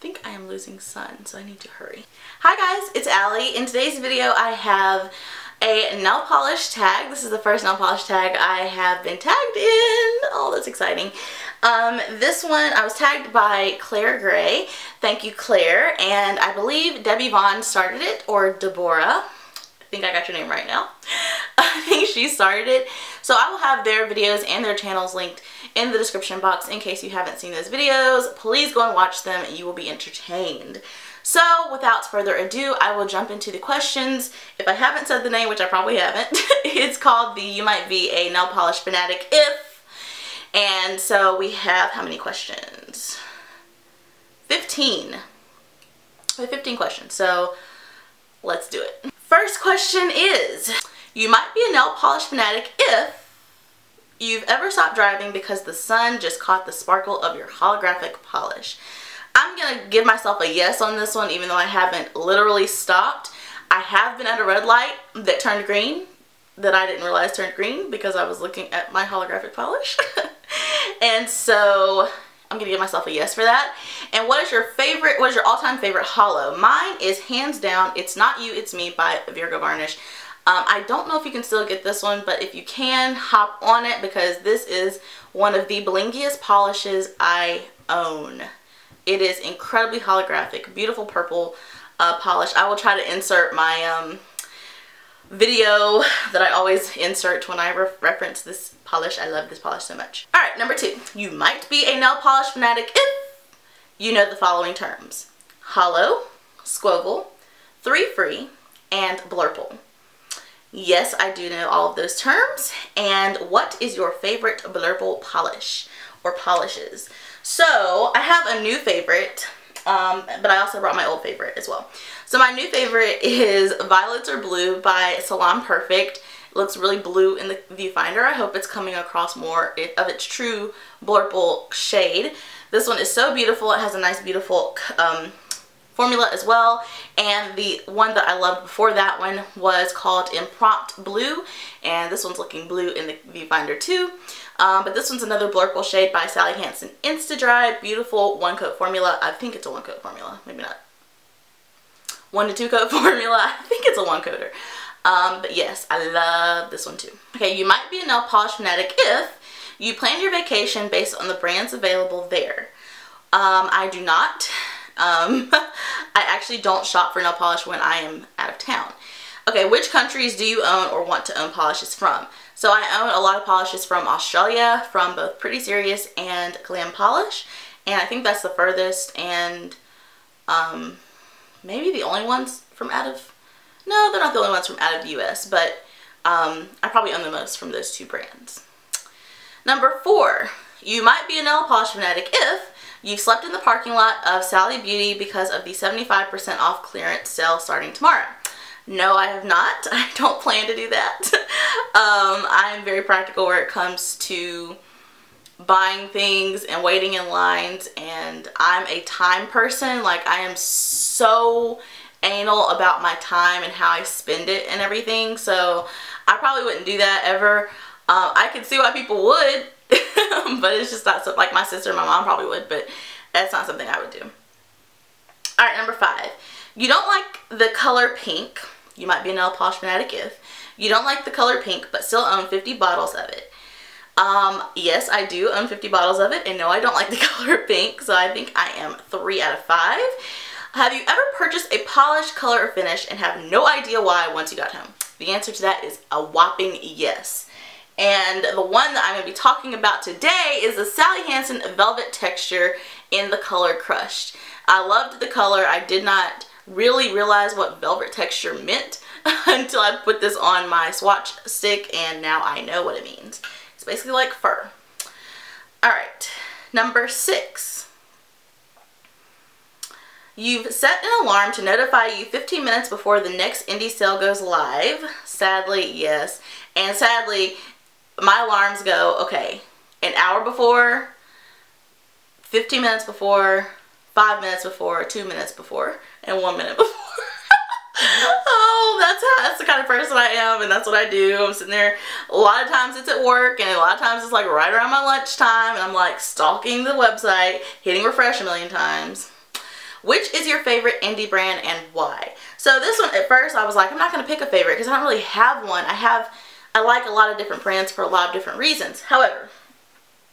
think I am losing sun, so I need to hurry. Hi guys, it's Allie. In today's video I have a nail polish tag. This is the first nail polish tag I have been tagged in. Oh, that's exciting. This one I was tagged by Claire Gray. Thank you, Claire. And I believe Debbie Vaughn started it, or Deborah. I think I got your name right now. I think she started it. So I will have their videos and their channels linked in the description box in case you haven't seen those videos. Please go and watch them and you will be entertained. So without further ado, I will jump into the questions. If I haven't said the name, which I probably haven't, it's called the You Might Be a Nail Polish Fanatic If. And so we have how many questions? 15. We have 15 questions, so let's do it. First question is, you might be a nail polish fanatic if you've ever stopped driving because the sun just caught the sparkle of your holographic polish. I'm going to give myself a yes on this one, even though I haven't literally stopped. I have been at a red light that turned green, that I didn't realize turned green because I was looking at my holographic polish. And so I'm going to give myself a yes for that. And what is your all-time favorite holo? Mine is hands down, It's Not You, It's Me by Virgo Varnish. I don't know if you can still get this one, but if you can, hop on it because this is one of the blingiest polishes I own. It is incredibly holographic, beautiful purple polish. I will try to insert my video that I always insert when I reference this polish. I love this polish so much. Alright, number 2. You might be a nail polish fanatic if you know the following terms: holo, squoval, 3-free, and blurple. Yes, I do know all of those terms. And what is your favorite blurple polish or polishes? So I have a new favorite, but I also brought my old favorite as well. So my new favorite is Violets Are Blue by Salon Perfect. It looks really blue in the viewfinder. I hope it's coming across more of its true blurple shade. This one is so beautiful. It has a nice, beautiful formula as well. And the one that I loved before that one was called Impromptu Blue, and this one's looking blue in the viewfinder too. But this one's another blurple shade by Sally Hansen Insta Dry. Beautiful 1-coat formula. I think it's a 1-coat formula, maybe not. 1 to 2 coat formula. I think it's a 1-coater. But yes, I love this one too. Okay, you might be a nail polish fanatic if you plan your vacation based on the brands available there. I do not. I actually don't shop for nail polish when I am out of town. Okay, which countries do you own or want to own polishes from? So I own a lot of polishes from Australia, from both Pretty Serious and Glam Polish, and I think that's the furthest, and maybe the only ones from out of, no, they're not the only ones from out of the US, but I probably own the most from those two brands. Number 4, you might be a nail polish fanatic if you've slept in the parking lot of Sally Beauty because of the 75% off clearance sale starting tomorrow. No, I have not. I don't plan to do that. I'm very practical where it comes to buying things and waiting in lines, and I'm a time person. Like, I am so anal about my time and how I spend it and everything, so I probably wouldn't do that ever. I could see why people would, but it's just not something, like my sister and my mom probably would, but that's not something I would do. Alright, number 5. You don't like the color pink. You might be a nail polish fanatic if you don't like the color pink but still own 50 bottles of it. Yes, I do own 50 bottles of it, and no, I don't like the color pink, so I think I am 3 out of 5. Have you ever purchased a polish, color, or finish and have no idea why once you got home? The answer to that is a whopping yes. And the one that I'm going to be talking about today is the Sally Hansen Velvet Texture in the color Crushed. I loved the color. I did not really realize what velvet texture meant until I put this on my swatch stick, and now I know what it means. It's basically like fur. Alright, number 6. You've set an alarm to notify you 15 minutes before the next indie sale goes live. Sadly, yes. And sadly, my alarms go, okay, an hour before, 15 minutes before, 5 minutes before, 2 minutes before, and 1 minute before. Oh, that's the kind of person I am, and that's what I do. I'm sitting there, a lot of times it's at work, and a lot of times it's like right around my lunchtime, and I'm like stalking the website, hitting refresh a million times. Which is your favorite indie brand and why? So this one, at first I was like, I'm not going to pick a favorite because I don't really have one. I like a lot of different brands for a lot of different reasons. However,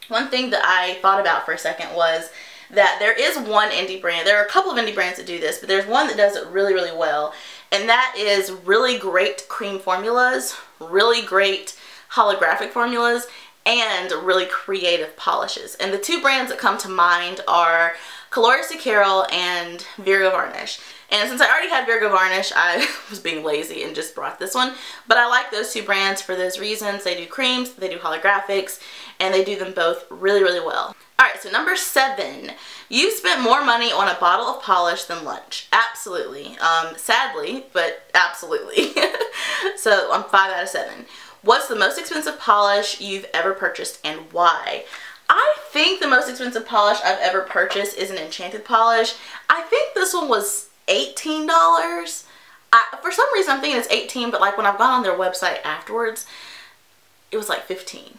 one thing that I thought about for a second was that there is one indie brand. There are a couple of indie brands that do this, but there's one that does it really, really well. And that is really great cream formulas, really great holographic formulas, and really creative polishes. And the two brands that come to mind are Colores de Carol and Virgo Varnish. And since I already had Virgo Varnish, I was being lazy and just brought this one. But I like those two brands for those reasons. They do creams, they do holographics, and they do them both really, really well. Alright, so number 7. You've spent more money on a bottle of polish than lunch. Absolutely. Sadly, but absolutely. So I'm 5 out of 7. What's the most expensive polish you've ever purchased and why? I think the most expensive polish I've ever purchased is an enchanted polish. I think this one was $18. For some reason I'm thinking it's 18, but like when I've gone on their website afterwards, it was like 15.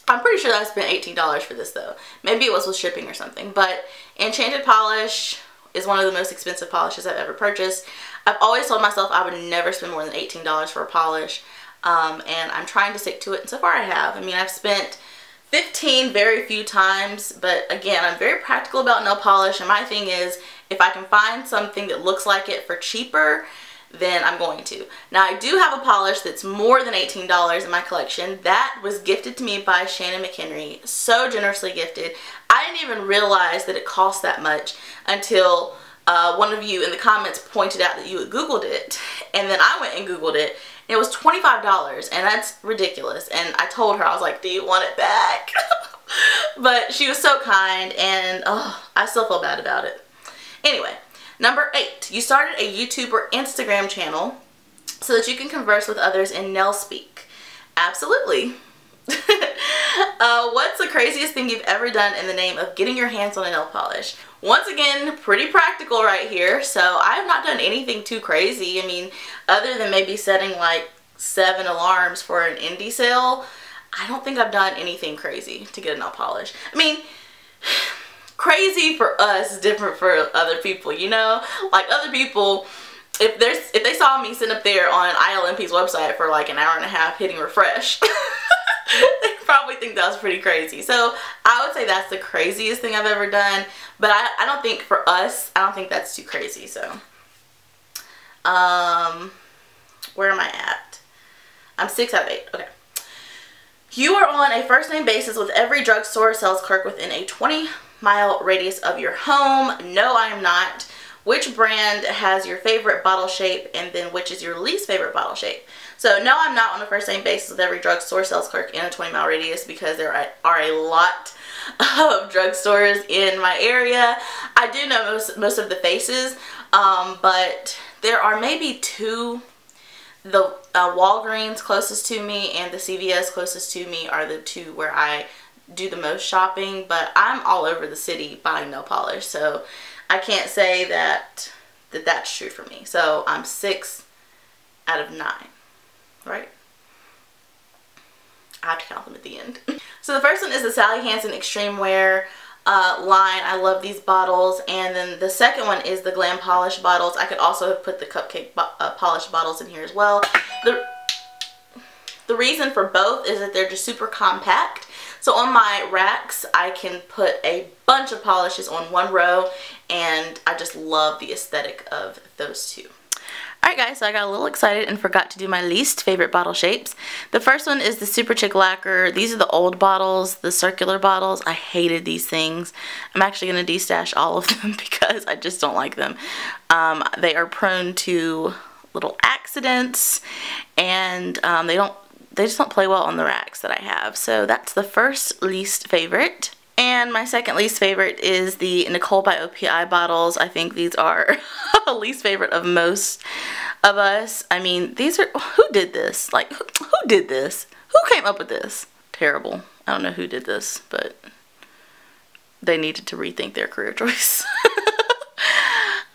I'm pretty sure that I spent $18 for this though. Maybe it was with shipping or something, but enchanted polish is one of the most expensive polishes I've ever purchased. I've always told myself I would never spend more than $18 for a polish, and I'm trying to stick to it, and so far I have. I mean, I've spent 15 very few times, but again, I'm very practical about nail polish, and my thing is if I can find something that looks like it for cheaper, then I'm going to. Now, I do have a polish that's more than $18 in my collection. That was gifted to me by Shannon McHenry. So generously gifted. I didn't even realize that it cost that much until one of you in the comments pointed out that you had Googled it. And then I went and Googled it. And it was $25, and that's ridiculous. And I told her, I was like, do you want it back? But she was so kind, and oh, I still feel bad about it. Anyway. Number 8, you started a YouTube or Instagram channel so that you can converse with others in nail speak. Absolutely. What's the craziest thing you've ever done in the name of getting your hands on a nail polish? Once again, pretty practical right here. So I have not done anything too crazy. I mean, other than maybe setting like 7 alarms for an indie sale, I don't think I've done anything crazy to get a nail polish. I mean, crazy for us is different for other people, you know? Like other people, if they saw me sitting up there on ILMP's website for like an hour and a half hitting refresh, they probably think that was pretty crazy. So I would say that's the craziest thing I've ever done, but I don't think for us, I don't think that's too crazy. So where am I at? I'm 6 out of 8. Okay. You are on a first name basis with every drugstore sales clerk within a 20-mile radius of your home. No, I am not. Which brand has your favorite bottle shape, and then which is your least favorite bottle shape? So no, I'm not on a first name basis with every drugstore sales clerk in a 20-mile radius because there are a lot of drugstores in my area. I do know most of the faces, but there are maybe 2. The Walgreens closest to me and the CVS closest to me are the 2 where I do the most shopping, but I'm all over the city buying nail polish, so I can't say that that's true for me. So I'm 6 out of 9, right? I have to count them at the end. So the first one is the Sally Hansen Extreme Wear line. I love these bottles. And then the second one is the Glam Polish bottles. I could also have put the Cupcake Polish bottles in here as well. The reason for both is that they're just super compact. So on my racks, I can put a bunch of polishes on one row, and I just love the aesthetic of those 2. Alright guys, so I got a little excited and forgot to do my least favorite bottle shapes. The first one is the Super Chick Lacquer. These are the old bottles, the circular bottles. I hated these things. I'm actually going to destash all of them because I just don't like them. They are prone to little accidents, and they just don't play well on the racks that I have. So that's the first least favorite. And my second least favorite is the Nicole by OPI bottles. I think these are a least favorite of most of us. I mean, these are, who did this? Like, who did this? Who came up with this? Terrible. I don't know who did this, but they needed to rethink their career choice.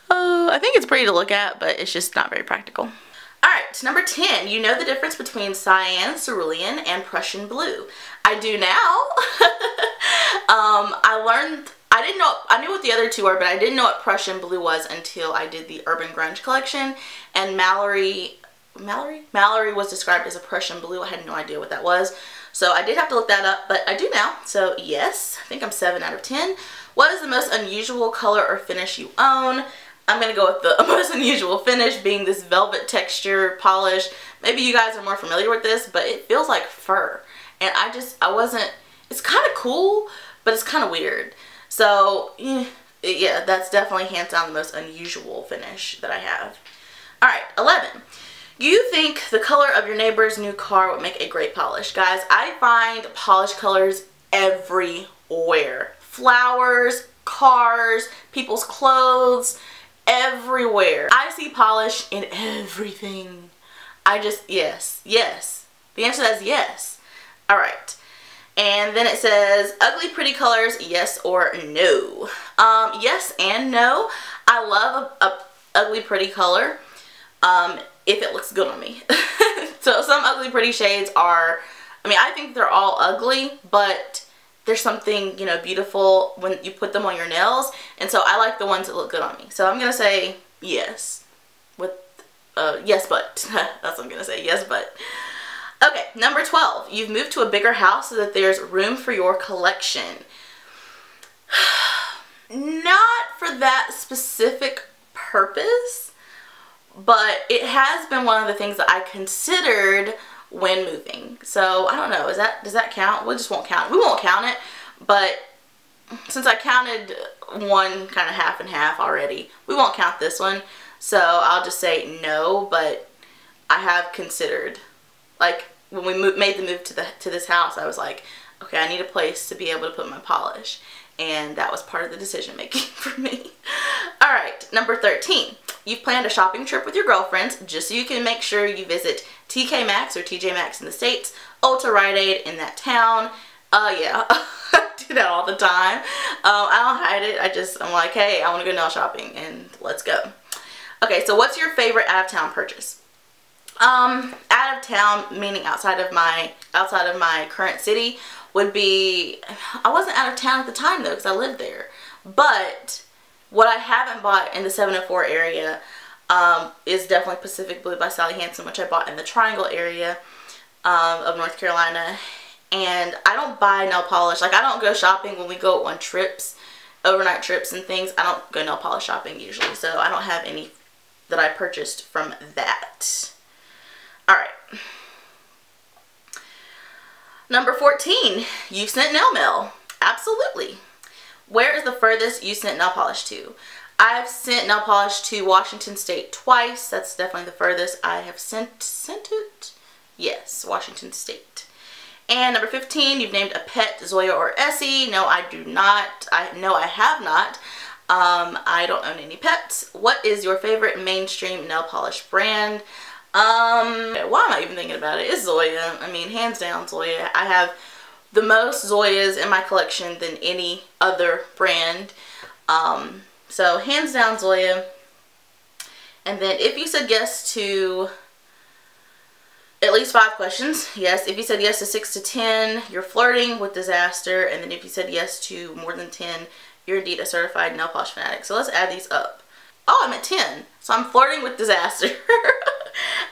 Oh, I think it's pretty to look at, but it's just not very practical. Alright, number 10. You know the difference between cyan, cerulean, and Prussian blue. I do now. I I didn't know, I knew what the other two were, but I didn't know what Prussian blue was until I did the Urban Grunge collection, and Mallory was described as a Prussian blue. I had no idea what that was, so I did have to look that up, but I do now. So yes, I think I'm 7 out of 10. What is the most unusual color or finish you own? I'm gonna go with the most unusual finish being this velvet texture polish. Maybe you guys are more familiar with this, but it feels like fur, and I wasn't, it's kind of cool, but it's kind of weird. So yeah, that's definitely hands down the most unusual finish that I have. Alright, 11. You think the color of your neighbor's new car would make a great polish. Guys, I find polish colors everywhere. Flowers, cars, people's clothes, everywhere. I see polish in everything. Yes. The answer to that is yes. Alright. And then it says, ugly pretty colors, yes or no? Yes and no. I love a ugly pretty color if it looks good on me. So some ugly pretty shades are, I mean, I think they're all ugly, but there's something, you know, beautiful when you put them on your nails. And so I like the ones that look good on me. So I'm going to say yes. With, yes but. That's what I'm going to say, yes but. Okay, number 12. You've moved to a bigger house so that there's room for your collection. Not for that specific purpose, but it has been one of the things that I considered when moving. So I don't know, does that count? We just won't count it. We won't count it, but since I counted one kind of half and half already, we won't count this one. So I'll just say no, but I have considered, like, when we made the move to this house, I was like, okay, I need a place to be able to put my polish, and that was part of the decision making for me. Alright, number 13. You've planned a shopping trip with your girlfriends just so you can make sure you visit TK Maxx or TJ Maxx in the States, Ulta Rite Aid in that town. Yeah, I do that all the time. I don't hide it. I'm like, hey, I want to go nail shopping, and let's go. Okay, so what's your favorite out-of-town purchase? Out of town, meaning outside of my current city, would be, I wasn't out of town at the time though because I lived there, but what I haven't bought in the 704 area is definitely Pacific Blue by Sally Hansen, which I bought in the Triangle area of North Carolina. And I don't buy nail polish, like I don't go shopping when we go on trips, overnight trips and things. I don't go nail polish shopping usually, so I don't have any that I purchased from that. Alright. Number 14. You've sent nail mail. Absolutely. Where is the furthest you sent nail polish to? I've sent nail polish to Washington State twice. That's definitely the furthest I have sent it. Yes, Washington State. And number 15. You've named a pet Zoya or Essie. No, I do not. No, I have not. I don't own any pets. What is your favorite mainstream nail polish brand? Why am I even thinking about it? It's Zoya. I mean, hands down Zoya. I have the most Zoyas in my collection than any other brand. So hands down Zoya. And then if you said yes to at least 5 questions, yes. If you said yes to 6 to 10, you're flirting with disaster. And then if you said yes to more than 10, you're indeed a certified nail polish fanatic. So let's add these up. Oh, I'm at 10. So I'm flirting with disaster.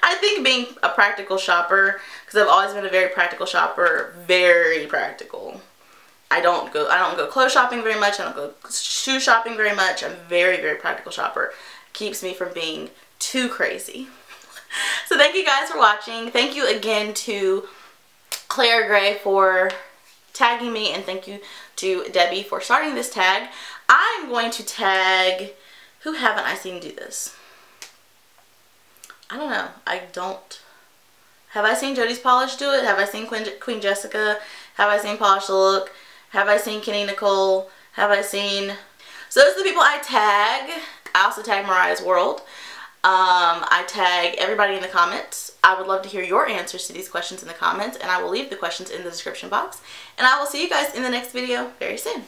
I think being a practical shopper, because I've always been a very practical shopper, very practical. I don't go clothes shopping very much. I don't go shoe shopping very much. I'm a very, very practical shopper. Keeps me from being too crazy. So thank you guys for watching. Thank you again to Claire Gray for tagging me, and thank you to Debbie for starting this tag. I'm going to tag, who haven't I seen do this? I don't know. Have I seen Jodispolish do it? Have I seen Queen Jessika? Have I seen Polish the Look? Have I seen Keny, Nicole? Have I seen... So those are the people I tag. I also tag Mariah's World. I tag everybody in the comments. I would love to hear your answers to these questions in the comments, and I will leave the questions in the description box. And I will see you guys in the next video very soon.